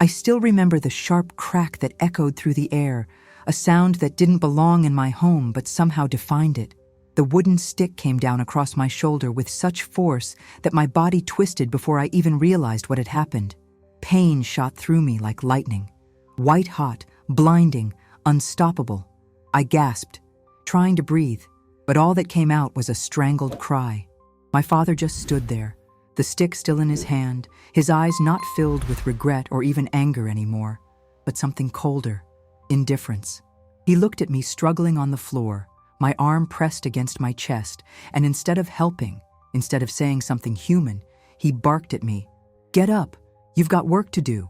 I still remember the sharp crack that echoed through the air, a sound that didn't belong in my home but somehow defined it. The wooden stick came down across my shoulder with such force that my body twisted before I even realized what had happened. Pain shot through me like lightning. White hot, blinding, unstoppable. I gasped, trying to breathe, but all that came out was a strangled cry. My father just stood there, the stick still in his hand, his eyes not filled with regret or even anger anymore, but something colder, indifference. He looked at me struggling on the floor, my arm pressed against my chest, and instead of helping, instead of saying something human, he barked at me. "Get up, you've got work to do."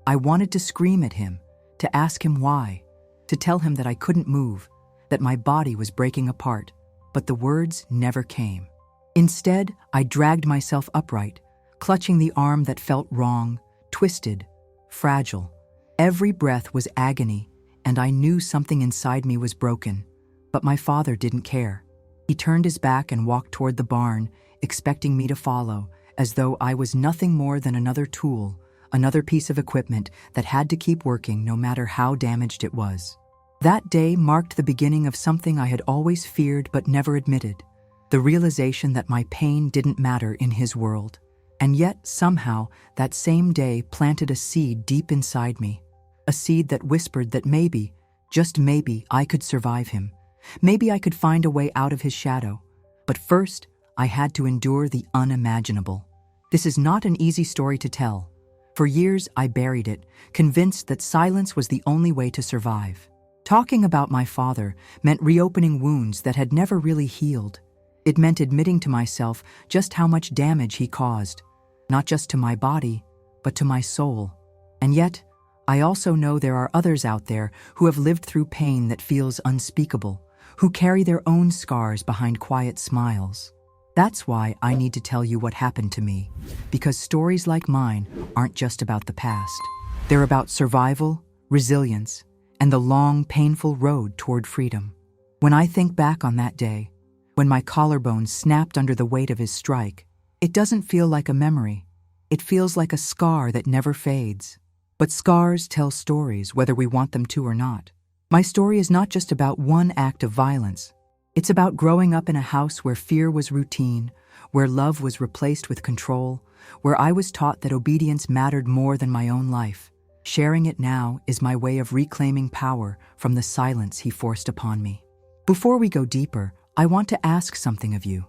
I wanted to scream at him, to ask him why, to tell him that I couldn't move, that my body was breaking apart, but the words never came. Instead, I dragged myself upright, clutching the arm that felt wrong, twisted, fragile. Every breath was agony, and I knew something inside me was broken. But my father didn't care. He turned his back and walked toward the barn, expecting me to follow, as though I was nothing more than another tool, another piece of equipment that had to keep working no matter how damaged it was. That day marked the beginning of something I had always feared but never admitted, the realization that my pain didn't matter in his world. And yet, somehow, that same day planted a seed deep inside me, a seed that whispered that maybe, just maybe, I could survive him. Maybe I could find a way out of his shadow. But first, I had to endure the unimaginable. This is not an easy story to tell. For years, I buried it, convinced that silence was the only way to survive. Talking about my father meant reopening wounds that had never really healed. It meant admitting to myself just how much damage he caused, not just to my body, but to my soul. And yet, I also know there are others out there who have lived through pain that feels unspeakable, who carry their own scars behind quiet smiles. That's why I need to tell you what happened to me, because stories like mine aren't just about the past. They're about survival, resilience, and the long, painful road toward freedom. When I think back on that day, when my collarbone snapped under the weight of his strike, it doesn't feel like a memory. It feels like a scar that never fades. But scars tell stories whether we want them to or not. My story is not just about one act of violence. It's about growing up in a house where fear was routine, where love was replaced with control, where I was taught that obedience mattered more than my own life. Sharing it now is my way of reclaiming power from the silence he forced upon me. Before we go deeper, I want to ask something of you.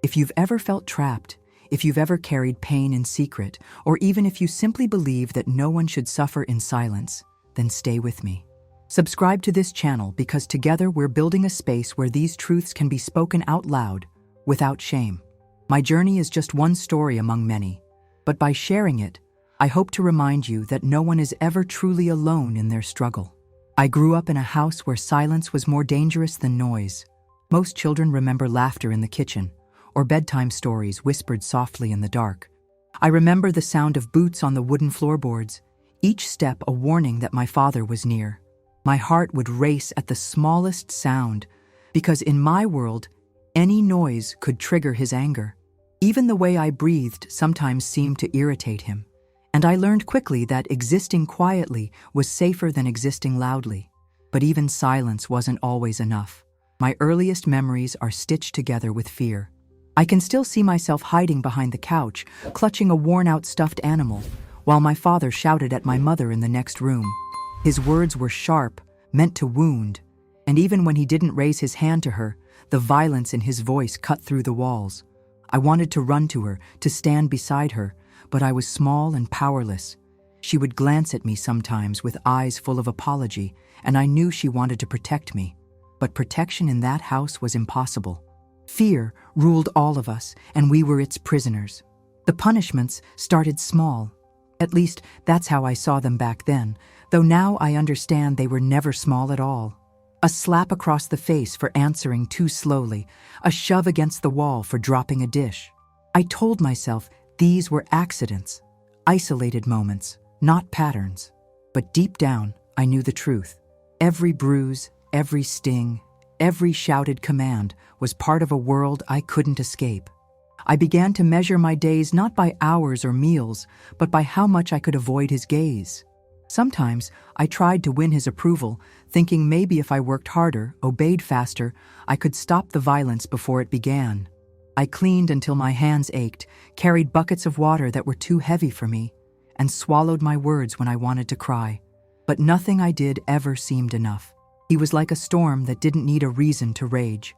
If you've ever felt trapped, if you've ever carried pain in secret, or even if you simply believe that no one should suffer in silence, then stay with me. Subscribe to this channel because together we're building a space where these truths can be spoken out loud, without shame. My journey is just one story among many, but by sharing it, I hope to remind you that no one is ever truly alone in their struggle. I grew up in a house where silence was more dangerous than noise. Most children remember laughter in the kitchen, or bedtime stories whispered softly in the dark. I remember the sound of boots on the wooden floorboards, each step a warning that my father was near. My heart would race at the smallest sound, because in my world, any noise could trigger his anger. Even the way I breathed sometimes seemed to irritate him, and I learned quickly that existing quietly was safer than existing loudly. But even silence wasn't always enough. My earliest memories are stitched together with fear. I can still see myself hiding behind the couch, clutching a worn-out stuffed animal, while my father shouted at my mother in the next room. His words were sharp, meant to wound, and even when he didn't raise his hand to her, the violence in his voice cut through the walls. I wanted to run to her, to stand beside her, but I was small and powerless. She would glance at me sometimes with eyes full of apology, and I knew she wanted to protect me. But protection in that house was impossible. Fear ruled all of us, and we were its prisoners. The punishments started small. At least, that's how I saw them back then, though now I understand they were never small at all. A slap across the face for answering too slowly, a shove against the wall for dropping a dish. I told myself these were accidents, isolated moments, not patterns. But deep down, I knew the truth. Every bruise, every sting, every shouted command was part of a world I couldn't escape. I began to measure my days not by hours or meals, but by how much I could avoid his gaze. Sometimes I tried to win his approval, thinking maybe if I worked harder, obeyed faster, I could stop the violence before it began. I cleaned until my hands ached, carried buckets of water that were too heavy for me, and swallowed my words when I wanted to cry. But nothing I did ever seemed enough. He was like a storm that didn't need a reason to rage.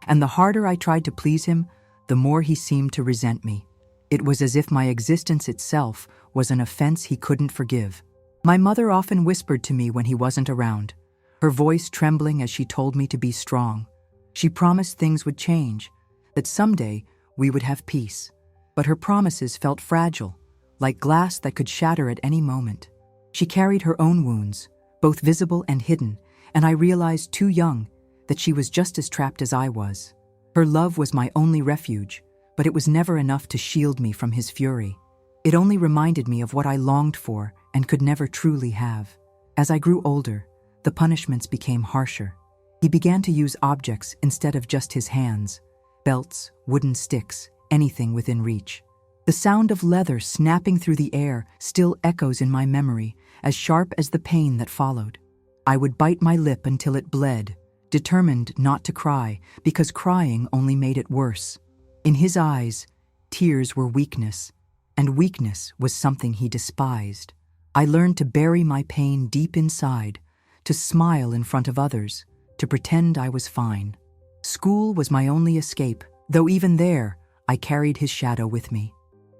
And the harder I tried to please him, the more he seemed to resent me. It was as if my existence itself was an offense he couldn't forgive. My mother often whispered to me when he wasn't around, her voice trembling as she told me to be strong. She promised things would change, that someday we would have peace. But her promises felt fragile, like glass that could shatter at any moment. She carried her own wounds, both visible and hidden, and I realized too young that she was just as trapped as I was. Her love was my only refuge, but it was never enough to shield me from his fury. It only reminded me of what I longed for and could never truly have. As I grew older, the punishments became harsher. He began to use objects instead of just his hands: belts, wooden sticks, anything within reach. The sound of leather snapping through the air still echoes in my memory, as sharp as the pain that followed. I would bite my lip until it bled, determined not to cry, because crying only made it worse. In his eyes, tears were weakness, and weakness was something he despised. I learned to bury my pain deep inside, to smile in front of others, to pretend I was fine. School was my only escape, though even there, I carried his shadow with me.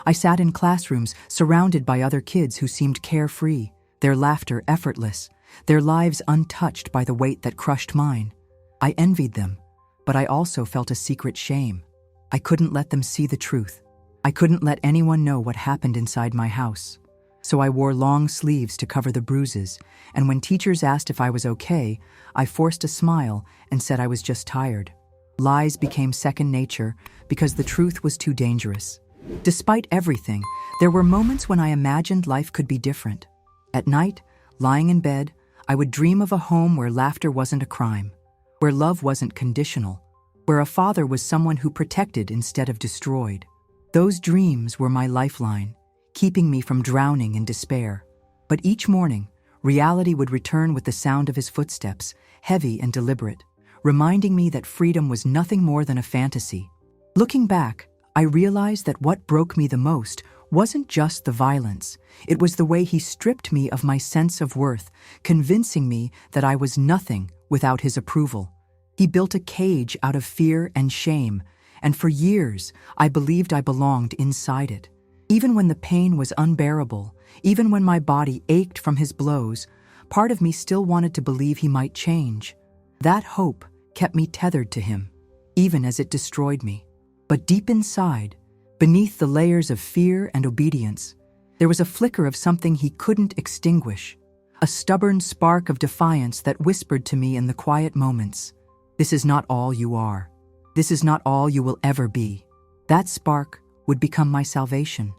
I sat in classrooms surrounded by other kids who seemed carefree, their laughter effortless, their lives untouched by the weight that crushed mine. I envied them, but I also felt a secret shame. I couldn't let them see the truth. I couldn't let anyone know what happened inside my house. So I wore long sleeves to cover the bruises, and when teachers asked if I was okay, I forced a smile and said I was just tired. Lies became second nature because the truth was too dangerous. Despite everything, there were moments when I imagined life could be different. At night, lying in bed, I would dream of a home where laughter wasn't a crime, where love wasn't conditional, where a father was someone who protected instead of destroyed. Those dreams were my lifeline, keeping me from drowning in despair. But each morning, reality would return with the sound of his footsteps, heavy and deliberate, reminding me that freedom was nothing more than a fantasy. Looking back, I realized that what broke me the most wasn't just the violence. It was the way he stripped me of my sense of worth, convincing me that I was nothing without his approval. He built a cage out of fear and shame, and for years I believed I belonged inside it. Even when the pain was unbearable, even when my body ached from his blows, part of me still wanted to believe he might change. That hope kept me tethered to him, even as it destroyed me. But deep inside, beneath the layers of fear and obedience, there was a flicker of something he couldn't extinguish, a stubborn spark of defiance that whispered to me in the quiet moments, "This is not all you are. This is not all you will ever be." That spark would become my salvation,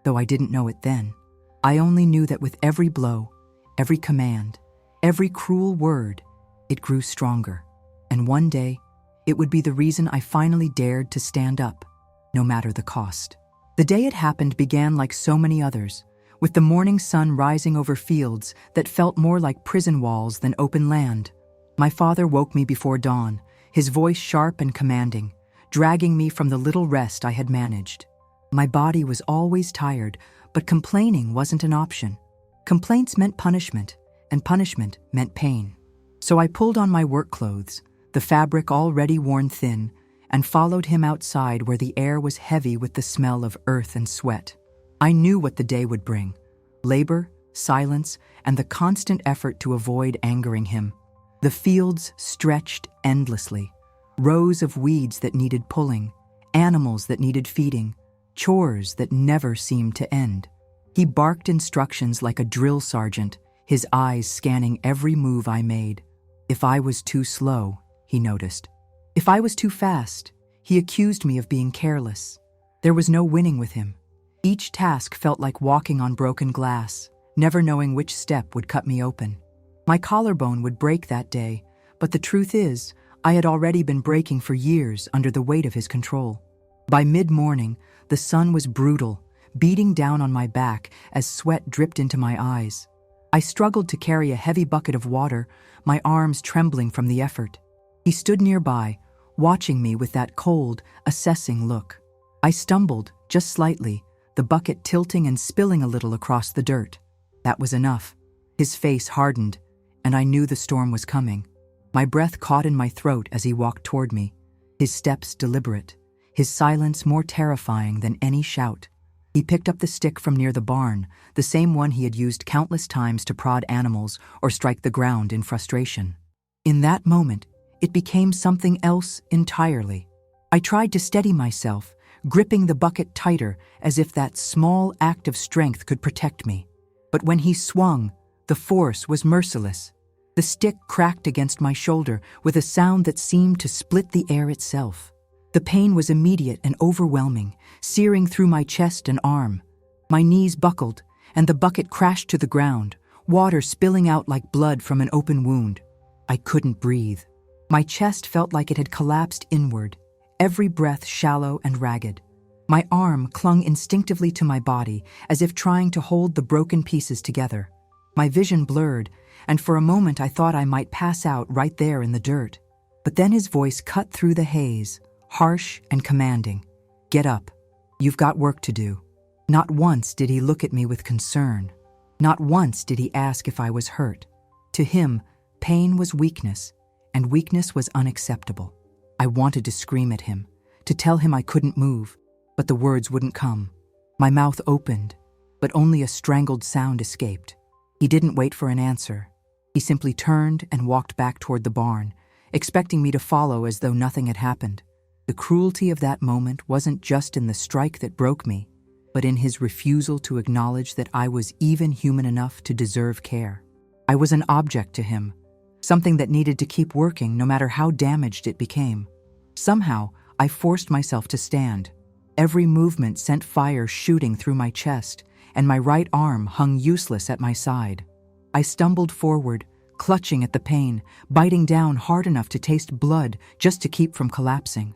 though I didn't know it then. I only knew that with every blow, every command, every cruel word, it grew stronger. And one day, it would be the reason I finally dared to stand up, no matter the cost. The day it happened began like so many others, with the morning sun rising over fields that felt more like prison walls than open land. My father woke me before dawn, his voice sharp and commanding, dragging me from the little rest I had managed. My body was always tired, but complaining wasn't an option. Complaints meant punishment, and punishment meant pain. So I pulled on my work clothes, the fabric already worn thin, and followed him outside where the air was heavy with the smell of earth and sweat. I knew what the day would bring: labor, silence, and the constant effort to avoid angering him. The fields stretched endlessly, rows of weeds that needed pulling, animals that needed feeding, chores that never seemed to end. He barked instructions like a drill sergeant, his eyes scanning every move I made. If I was too slow, he noticed. If I was too fast, he accused me of being careless. There was no winning with him. Each task felt like walking on broken glass, never knowing which step would cut me open. My collarbone would break that day, but the truth is, I had already been breaking for years under the weight of his control. By mid-morning, the sun was brutal, beating down on my back as sweat dripped into my eyes. I struggled to carry a heavy bucket of water, my arms trembling from the effort. He stood nearby, watching me with that cold, assessing look. I stumbled, just slightly, the bucket tilting and spilling a little across the dirt. That was enough. His face hardened, and I knew the storm was coming. My breath caught in my throat as he walked toward me, his steps deliberate, his silence more terrifying than any shout. He picked up the stick from near the barn, the same one he had used countless times to prod animals or strike the ground in frustration. In that moment, it became something else entirely. I tried to steady myself, gripping the bucket tighter as if that small act of strength could protect me. But when he swung, the force was merciless. The stick cracked against my shoulder with a sound that seemed to split the air itself. The pain was immediate and overwhelming, searing through my chest and arm. My knees buckled, and the bucket crashed to the ground, water spilling out like blood from an open wound. I couldn't breathe. My chest felt like it had collapsed inward, every breath shallow and ragged. My arm clung instinctively to my body, as if trying to hold the broken pieces together. My vision blurred, and for a moment I thought I might pass out right there in the dirt. But then his voice cut through the haze, harsh and commanding. "Get up. You've got work to do." Not once did he look at me with concern. Not once did he ask if I was hurt. To him, pain was weakness, and weakness was unacceptable. I wanted to scream at him, to tell him I couldn't move, but the words wouldn't come. My mouth opened, but only a strangled sound escaped. He didn't wait for an answer. He simply turned and walked back toward the barn, expecting me to follow as though nothing had happened. The cruelty of that moment wasn't just in the strike that broke me, but in his refusal to acknowledge that I was even human enough to deserve care. I was an object to him, something that needed to keep working no matter how damaged it became. Somehow, I forced myself to stand. Every movement sent fire shooting through my chest, and my right arm hung useless at my side. I stumbled forward, clutching at the pain, biting down hard enough to taste blood just to keep from collapsing.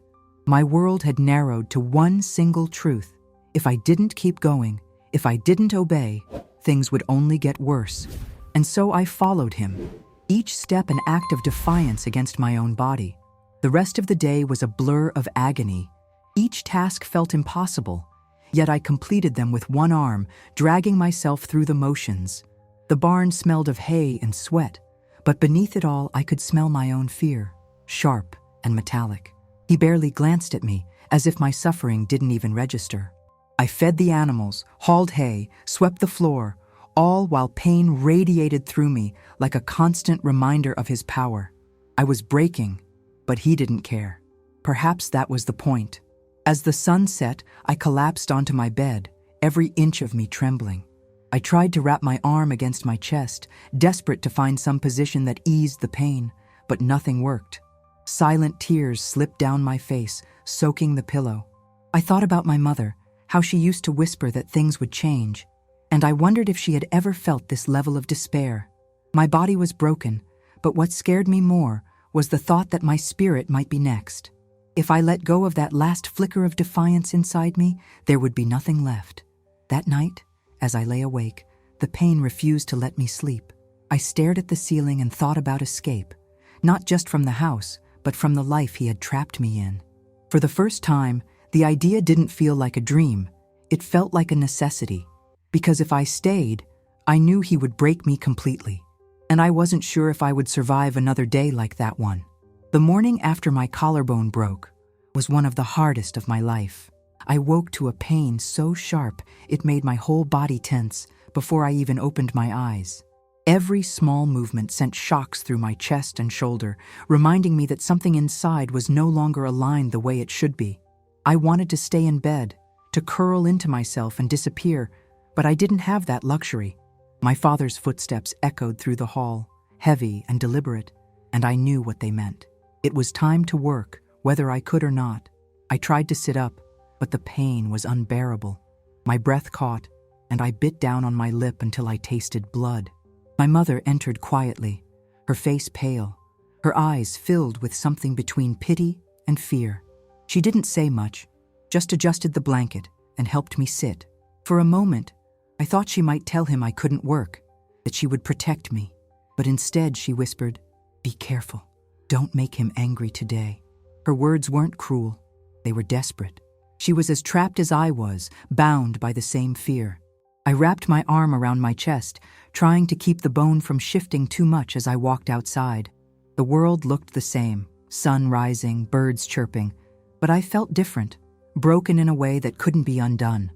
My world had narrowed to one single truth. If I didn't keep going, if I didn't obey, things would only get worse. And so I followed him, each step an act of defiance against my own body. The rest of the day was a blur of agony. Each task felt impossible, yet I completed them with one arm, dragging myself through the motions. The barn smelled of hay and sweat, but beneath it all I could smell my own fear, sharp and metallic. He barely glanced at me, as if my suffering didn't even register. I fed the animals, hauled hay, swept the floor, all while pain radiated through me like a constant reminder of his power. I was breaking, but he didn't care. Perhaps that was the point. As the sun set, I collapsed onto my bed, every inch of me trembling. I tried to wrap my arm against my chest, desperate to find some position that eased the pain, but nothing worked. Silent tears slipped down my face, soaking the pillow. I thought about my mother, how she used to whisper that things would change, and I wondered if she had ever felt this level of despair. My body was broken, but what scared me more was the thought that my spirit might be next. If I let go of that last flicker of defiance inside me, there would be nothing left. That night, as I lay awake, the pain refused to let me sleep. I stared at the ceiling and thought about escape, not just from the house, but from the life he had trapped me in. For the first time, the idea didn't feel like a dream. It felt like a necessity. Because if I stayed, I knew he would break me completely. And I wasn't sure if I would survive another day like that one. The morning after my collarbone broke was one of the hardest of my life. I woke to a pain so sharp it made my whole body tense before I even opened my eyes. Every small movement sent shocks through my chest and shoulder, reminding me that something inside was no longer aligned the way it should be. I wanted to stay in bed, to curl into myself and disappear, but I didn't have that luxury. My father's footsteps echoed through the hall, heavy and deliberate, and I knew what they meant. It was time to work, whether I could or not. I tried to sit up, but the pain was unbearable. My breath caught, and I bit down on my lip until I tasted blood. My mother entered quietly, her face pale, her eyes filled with something between pity and fear. She didn't say much, just adjusted the blanket and helped me sit. For a moment, I thought she might tell him I couldn't work, that she would protect me. But instead she whispered, "Be careful. Don't make him angry today." Her words weren't cruel. They were desperate. She was as trapped as I was, bound by the same fear. I wrapped my arm around my chest, trying to keep the bone from shifting too much as I walked outside. The world looked the same, sun rising, birds chirping, but I felt different, broken in a way that couldn't be undone.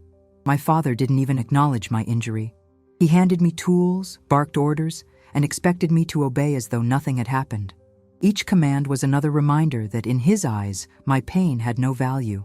My father didn't even acknowledge my injury. He handed me tools, barked orders, and expected me to obey as though nothing had happened. Each command was another reminder that in his eyes, my pain had no value.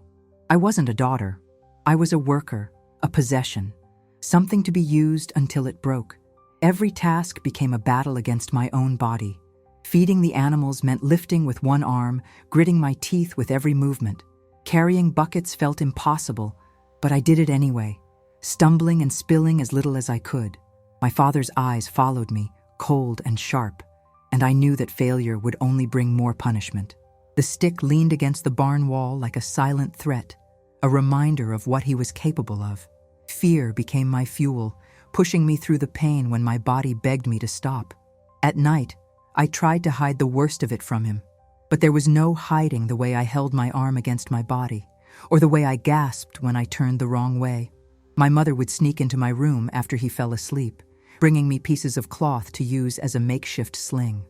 I wasn't a daughter. I was a worker, a possession, something to be used until it broke. Every task became a battle against my own body. Feeding the animals meant lifting with one arm, gritting my teeth with every movement. Carrying buckets felt impossible, but I did it anyway, stumbling and spilling as little as I could. My father's eyes followed me, cold and sharp, and I knew that failure would only bring more punishment. The stick leaned against the barn wall like a silent threat, a reminder of what he was capable of. Fear became my fuel, pushing me through the pain when my body begged me to stop. At night, I tried to hide the worst of it from him, but there was no hiding the way I held my arm against my body, or the way I gasped when I turned the wrong way. My mother would sneak into my room after he fell asleep, bringing me pieces of cloth to use as a makeshift sling.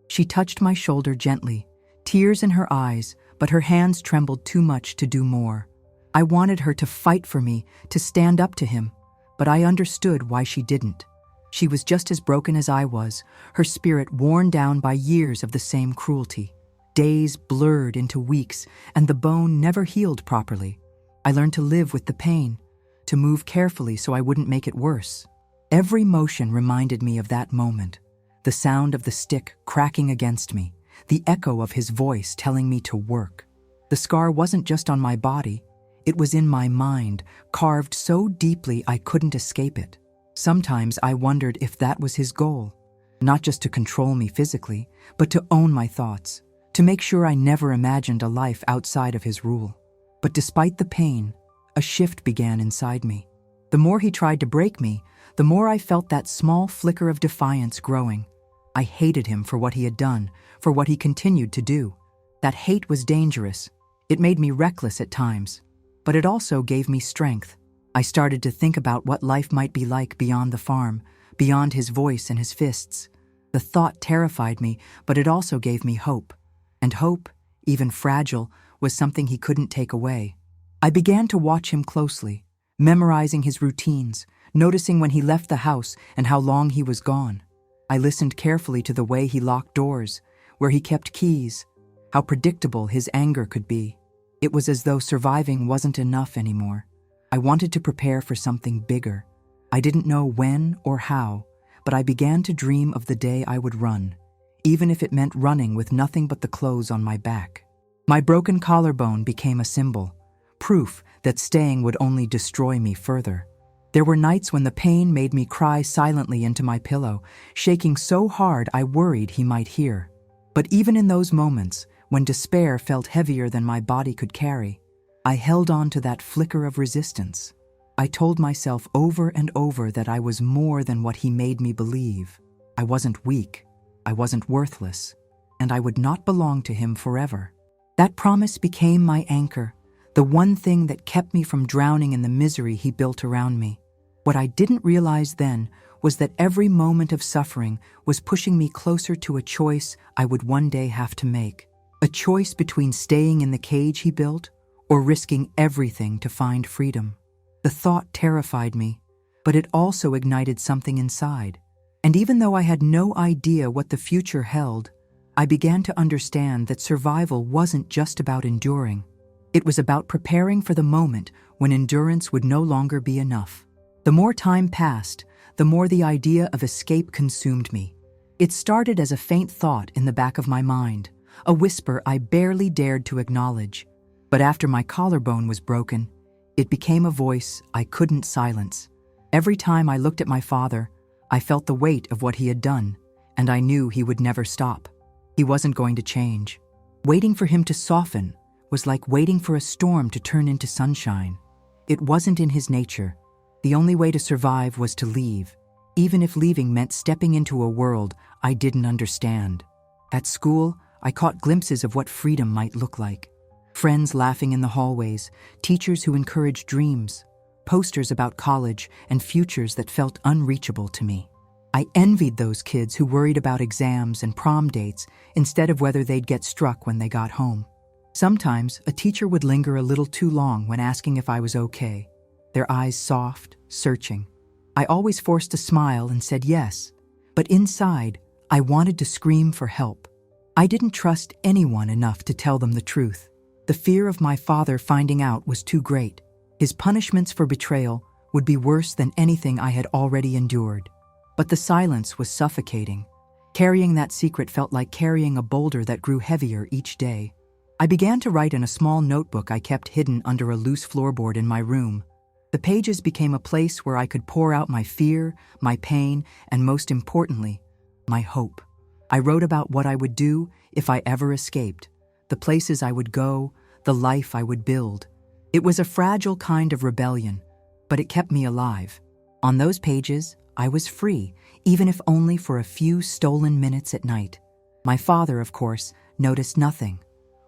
She touched my shoulder gently, tears in her eyes, but her hands trembled too much to do more. I wanted her to fight for me, to stand up to him, but I understood why she didn't. She was just as broken as I was, her spirit worn down by years of the same cruelty. Days blurred into weeks, and the bone never healed properly. I learned to live with the pain, to move carefully so I wouldn't make it worse. Every motion reminded me of that moment, the sound of the stick cracking against me, the echo of his voice telling me to work. The scar wasn't just on my body, it was in my mind, carved so deeply I couldn't escape it. Sometimes I wondered if that was his goal, not just to control me physically, but to own my thoughts, to make sure I never imagined a life outside of his rule. But despite the pain, a shift began inside me. The more he tried to break me, the more I felt that small flicker of defiance growing. I hated him for what he had done, for what he continued to do. That hate was dangerous. It made me reckless at times, but it also gave me strength. I started to think about what life might be like beyond the farm, beyond his voice and his fists. The thought terrified me, but it also gave me hope. And hope, even fragile, was something he couldn't take away. I began to watch him closely, memorizing his routines, noticing when he left the house and how long he was gone. I listened carefully to the way he locked doors, where he kept keys, how predictable his anger could be. It was as though surviving wasn't enough anymore. I wanted to prepare for something bigger. I didn't know when or how, but I began to dream of the day I would run, even if it meant running with nothing but the clothes on my back. My broken collarbone became a symbol, proof that staying would only destroy me further. There were nights when the pain made me cry silently into my pillow, shaking so hard I worried he might hear. But even in those moments, when despair felt heavier than my body could carry, I held on to that flicker of resistance. I told myself over and over that I was more than what he made me believe. I wasn't weak, I wasn't worthless, and I would not belong to him forever. That promise became my anchor, the one thing that kept me from drowning in the misery he built around me. What I didn't realize then was that every moment of suffering was pushing me closer to a choice I would one day have to make. A choice between staying in the cage he built or risking everything to find freedom. The thought terrified me, but it also ignited something inside. And even though I had no idea what the future held, I began to understand that survival wasn't just about enduring. It was about preparing for the moment when endurance would no longer be enough. The more time passed, the more the idea of escape consumed me. It started as a faint thought in the back of my mind, a whisper I barely dared to acknowledge. But after my collarbone was broken, it became a voice I couldn't silence. Every time I looked at my father, I felt the weight of what he had done, and I knew he would never stop. He wasn't going to change. Waiting for him to soften was like waiting for a storm to turn into sunshine. It wasn't in his nature. The only way to survive was to leave, even if leaving meant stepping into a world I didn't understand. At school, I caught glimpses of what freedom might look like. Friends laughing in the hallways, teachers who encouraged dreams, posters about college and futures that felt unreachable to me. I envied those kids who worried about exams and prom dates instead of whether they'd get struck when they got home. Sometimes, a teacher would linger a little too long when asking if I was okay, their eyes soft, searching. I always forced a smile and said yes, but inside, I wanted to scream for help. I didn't trust anyone enough to tell them the truth. The fear of my father finding out was too great. His punishments for betrayal would be worse than anything I had already endured. But the silence was suffocating. Carrying that secret felt like carrying a boulder that grew heavier each day. I began to write in a small notebook I kept hidden under a loose floorboard in my room. The pages became a place where I could pour out my fear, my pain, and most importantly, my hope. I wrote about what I would do if I ever escaped, the places I would go, the life I would build. It was a fragile kind of rebellion, but it kept me alive. On those pages, I was free, even if only for a few stolen minutes at night. My father, of course, noticed nothing.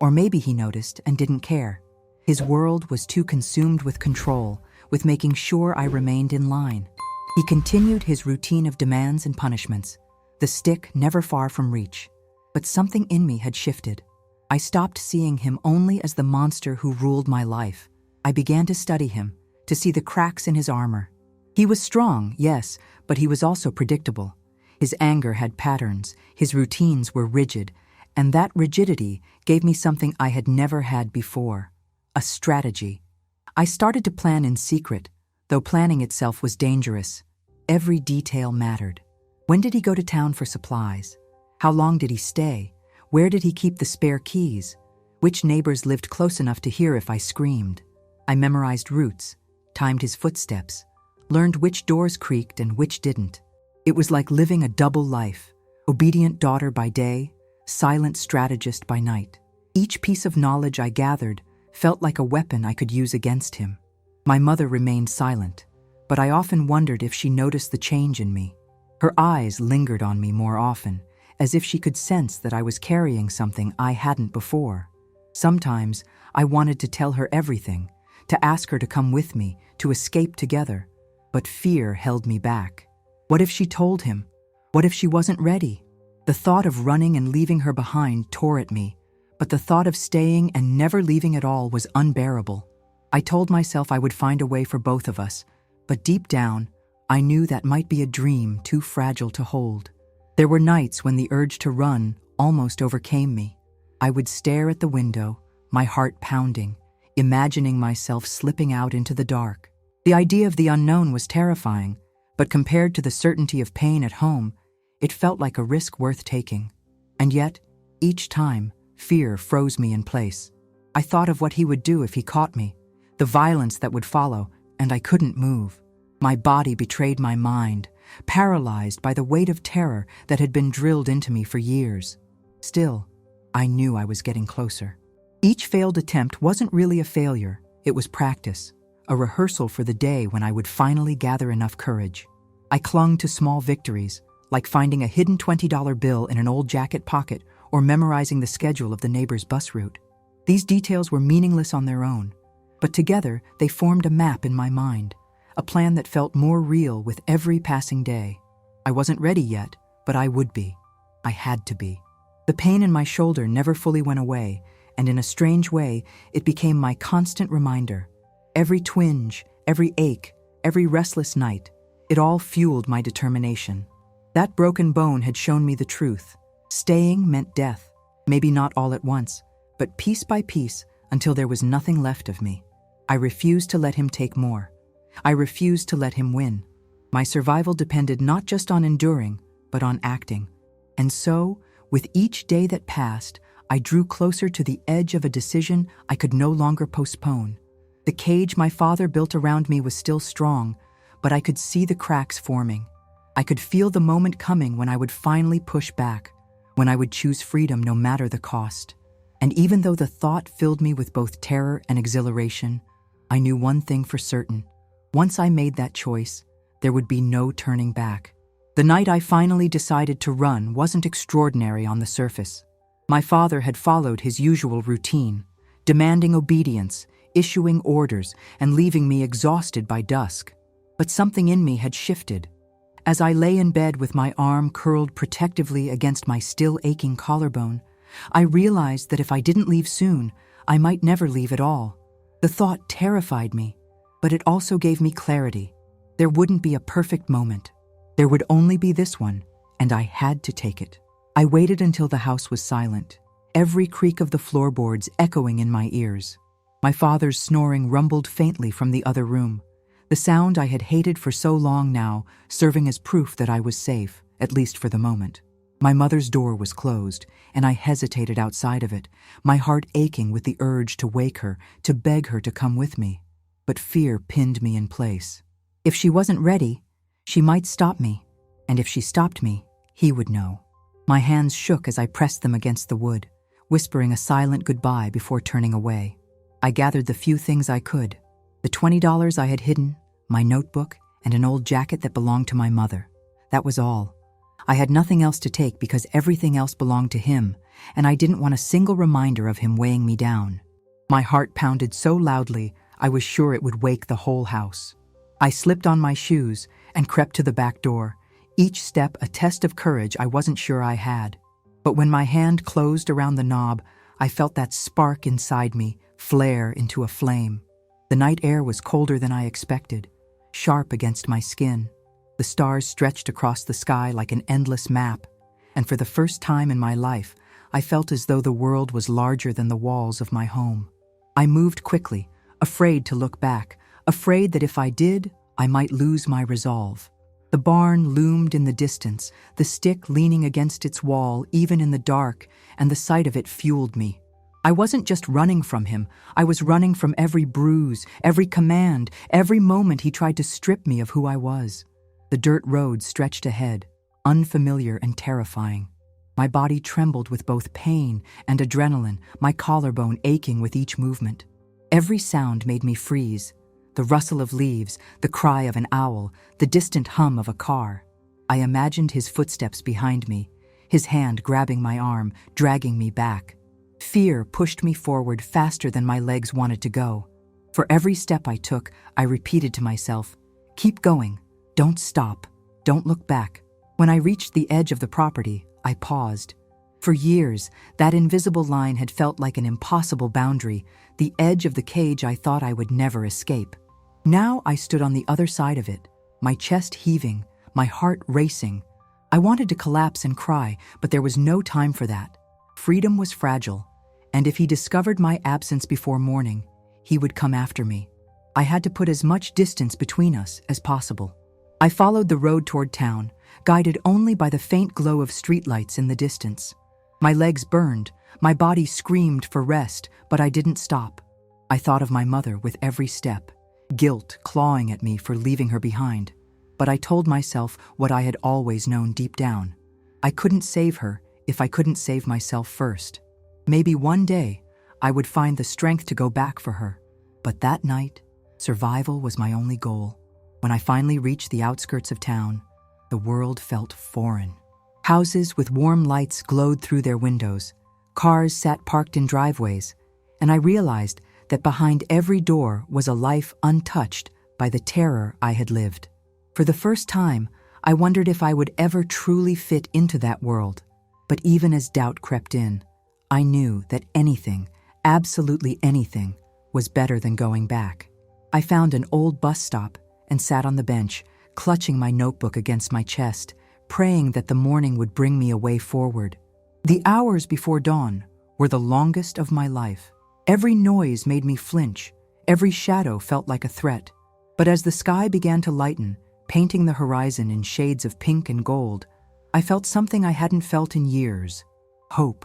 Or maybe he noticed and didn't care. His world was too consumed with control, with making sure I remained in line. He continued his routine of demands and punishments, the stick never far from reach. But something in me had shifted. I stopped seeing him only as the monster who ruled my life. I began to study him, to see the cracks in his armor. He was strong, yes, but he was also predictable. His anger had patterns, his routines were rigid, and that rigidity gave me something I had never had before: a strategy. I started to plan in secret, though planning itself was dangerous. Every detail mattered. When did he go to town for supplies? How long did he stay? Where did he keep the spare keys? Which neighbors lived close enough to hear if I screamed? I memorized routes, timed his footsteps, learned which doors creaked and which didn't. It was like living a double life, obedient daughter by day, silent strategist by night. Each piece of knowledge I gathered felt like a weapon I could use against him. My mother remained silent, but I often wondered if she noticed the change in me. Her eyes lingered on me more often, as if she could sense that I was carrying something I hadn't before. Sometimes I wanted to tell her everything, to ask her to come with me, to escape together, but fear held me back. What if she told him? What if she wasn't ready? The thought of running and leaving her behind tore at me, but the thought of staying and never leaving at all was unbearable. I told myself I would find a way for both of us, but deep down, I knew that might be a dream too fragile to hold. There were nights when the urge to run almost overcame me. I would stare at the window, my heart pounding, imagining myself slipping out into the dark. The idea of the unknown was terrifying, but compared to the certainty of pain at home, it felt like a risk worth taking. And yet, each time, fear froze me in place. I thought of what he would do if he caught me, the violence that would follow, and I couldn't move. My body betrayed my mind, paralyzed by the weight of terror that had been drilled into me for years. Still, I knew I was getting closer. Each failed attempt wasn't really a failure, it was practice, a rehearsal for the day when I would finally gather enough courage. I clung to small victories, like finding a hidden $20 bill in an old jacket pocket or memorizing the schedule of the neighbor's bus route. These details were meaningless on their own, but together they formed a map in my mind, a plan that felt more real with every passing day. I wasn't ready yet, but I would be. I had to be. The pain in my shoulder never fully went away, and in a strange way, it became my constant reminder. Every twinge, every ache, every restless night, it all fueled my determination. That broken bone had shown me the truth. Staying meant death, maybe not all at once, but piece by piece until there was nothing left of me. I refused to let him take more. I refused to let him win. My survival depended not just on enduring, but on acting. And so, with each day that passed, I drew closer to the edge of a decision I could no longer postpone. The cage my father built around me was still strong, but I could see the cracks forming. I could feel the moment coming when I would finally push back, when I would choose freedom no matter the cost. And even though the thought filled me with both terror and exhilaration, I knew one thing for certain. Once I made that choice, there would be no turning back. The night I finally decided to run wasn't extraordinary on the surface. My father had followed his usual routine, demanding obedience, issuing orders, and leaving me exhausted by dusk. But something in me had shifted. As I lay in bed with my arm curled protectively against my still aching collarbone, I realized that if I didn't leave soon, I might never leave at all. The thought terrified me, but it also gave me clarity. There wouldn't be a perfect moment. There would only be this one, and I had to take it. I waited until the house was silent, every creak of the floorboards echoing in my ears. My father's snoring rumbled faintly from the other room, the sound I had hated for so long now serving as proof that I was safe, at least for the moment. My mother's door was closed, and I hesitated outside of it, my heart aching with the urge to wake her, to beg her to come with me. But fear pinned me in place. If she wasn't ready, she might stop me, and if she stopped me, he would know. My hands shook as I pressed them against the wood, whispering a silent goodbye before turning away. I gathered the few things I could, the $20 I had hidden, my notebook, and an old jacket that belonged to my mother. That was all. I had nothing else to take because everything else belonged to him, and I didn't want a single reminder of him weighing me down. My heart pounded so loudly, I was sure it would wake the whole house. I slipped on my shoes and crept to the back door, each step a test of courage I wasn't sure I had. But when my hand closed around the knob, I felt that spark inside me flare into a flame. The night air was colder than I expected, sharp against my skin. The stars stretched across the sky like an endless map, and for the first time in my life, I felt as though the world was larger than the walls of my home. I moved quickly, afraid to look back, afraid that if I did, I might lose my resolve. The barn loomed in the distance, the stick leaning against its wall even in the dark, and the sight of it fueled me. I wasn't just running from him, I was running from every bruise, every command, every moment he tried to strip me of who I was. The dirt road stretched ahead, unfamiliar and terrifying. My body trembled with both pain and adrenaline, my collarbone aching with each movement. Every sound made me freeze. The rustle of leaves, the cry of an owl, the distant hum of a car. I imagined his footsteps behind me, his hand grabbing my arm, dragging me back. Fear pushed me forward faster than my legs wanted to go. For every step I took, I repeated to myself, "Keep going. Don't stop. Don't look back." When I reached the edge of the property, I paused. For years, that invisible line had felt like an impossible boundary, the edge of the cage I thought I would never escape. Now I stood on the other side of it, my chest heaving, my heart racing. I wanted to collapse and cry, but there was no time for that. Freedom was fragile, and if he discovered my absence before morning, he would come after me. I had to put as much distance between us as possible. I followed the road toward town, guided only by the faint glow of streetlights in the distance. My legs burned, my body screamed for rest, but I didn't stop. I thought of my mother with every step, guilt clawing at me for leaving her behind. But I told myself what I had always known deep down. I couldn't save her if I couldn't save myself first. Maybe one day I would find the strength to go back for her. But that night, survival was my only goal. When I finally reached the outskirts of town, the world felt foreign. Houses with warm lights glowed through their windows. Cars sat parked in driveways, and I realized that behind every door was a life untouched by the terror I had lived. For the first time, I wondered if I would ever truly fit into that world. But even as doubt crept in, I knew that anything, absolutely anything, was better than going back. I found an old bus stop and sat on the bench, clutching my notebook against my chest, praying that the morning would bring me a way forward. The hours before dawn were the longest of my life. Every noise made me flinch, every shadow felt like a threat. But as the sky began to lighten, painting the horizon in shades of pink and gold, I felt something I hadn't felt in years: hope.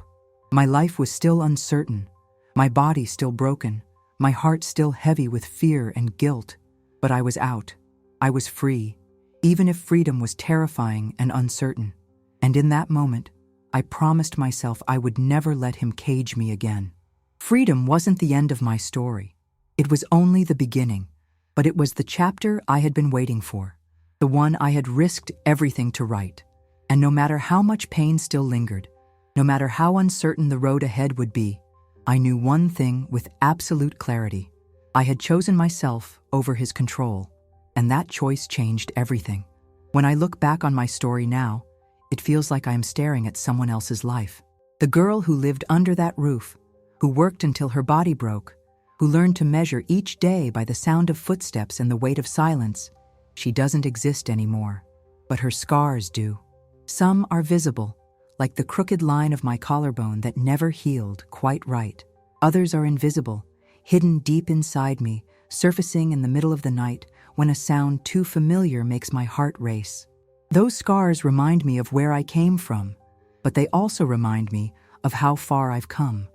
My life was still uncertain, my body still broken, my heart still heavy with fear and guilt. But I was out. I was free, even if freedom was terrifying and uncertain. And in that moment, I promised myself I would never let him cage me again. Freedom wasn't the end of my story. It was only the beginning, but it was the chapter I had been waiting for. the one I had risked everything to right. And no matter how much pain still lingered, no matter how uncertain the road ahead would be, I knew one thing with absolute clarity. I had chosen myself over his control, and that choice changed everything. When I look back on my story now, it feels like I am staring at someone else's life. The girl who lived under that roof, who worked until her body broke, who learned to measure each day by the sound of footsteps and the weight of silence, she doesn't exist anymore, but her scars do. Some are visible, like the crooked line of my collarbone that never healed quite right. Others are invisible, hidden deep inside me, surfacing in the middle of the night when a sound too familiar makes my heart race. Those scars remind me of where I came from, but they also remind me of how far I've come.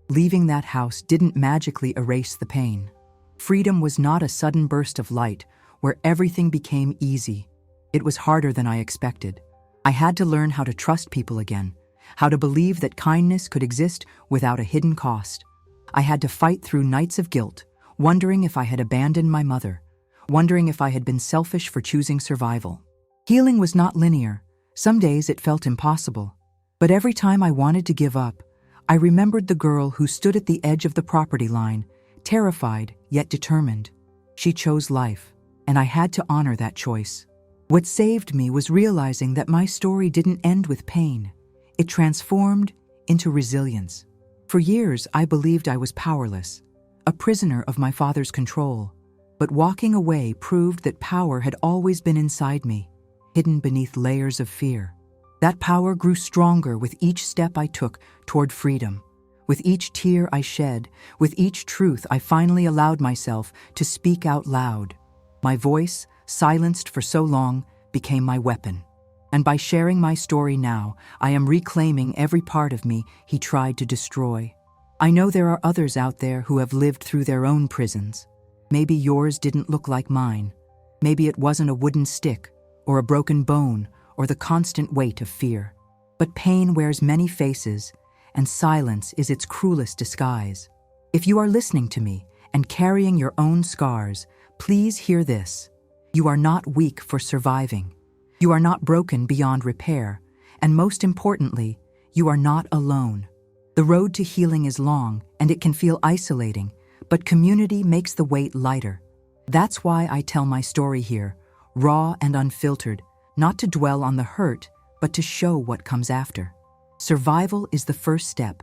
Leaving that house didn't magically erase the pain. Freedom was not a sudden burst of light where everything became easy. It was harder than I expected. I had to learn how to trust people again, how to believe that kindness could exist without a hidden cost. I had to fight through nights of guilt, wondering if I had abandoned my mother, wondering if I had been selfish for choosing survival. Healing was not linear. Some days it felt impossible. But every time I wanted to give up, I remembered the girl who stood at the edge of the property line, terrified yet determined. She chose life, and I had to honor that choice. What saved me was realizing that my story didn't end with pain. It transformed into resilience. For years, I believed I was powerless, a prisoner of my father's control. But walking away proved that power had always been inside me, hidden beneath layers of fear. That power grew stronger with each step I took toward freedom, with each tear I shed, with each truth I finally allowed myself to speak out loud. My voice, silenced for so long, became my weapon. And by sharing my story now, I am reclaiming every part of me he tried to destroy. I know there are others out there who have lived through their own prisons. Maybe yours didn't look like mine. Maybe it wasn't a wooden stick, or a broken bone, or the constant weight of fear. But pain wears many faces, and silence is its cruelest disguise. If you are listening to me and carrying your own scars, please hear this. You are not weak for surviving. You are not broken beyond repair, and most importantly, you are not alone. The road to healing is long, and it can feel isolating, but community makes the weight lighter. That's why I tell my story here, raw and unfiltered, not to dwell on the hurt, but to show what comes after. Survival is the first step.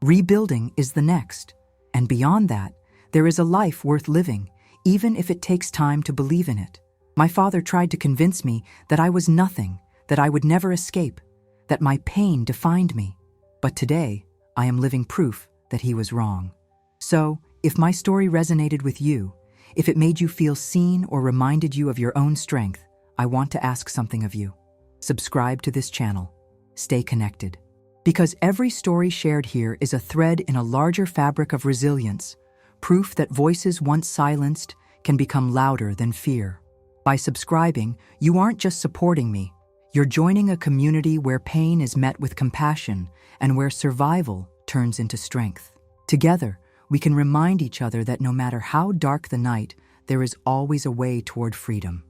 Rebuilding is the next. And beyond that, there is a life worth living, even if it takes time to believe in it. My father tried to convince me that I was nothing, that I would never escape, that my pain defined me. But today, I am living proof that he was wrong. So, if my story resonated with you, if it made you feel seen or reminded you of your own strength, I want to ask something of you. Subscribe to this channel. Stay connected. Because every story shared here is a thread in a larger fabric of resilience, proof that voices once silenced can become louder than fear. By subscribing, you aren't just supporting me. You're joining a community where pain is met with compassion and where survival turns into strength. Together, we can remind each other that no matter how dark the night, there is always a way toward freedom.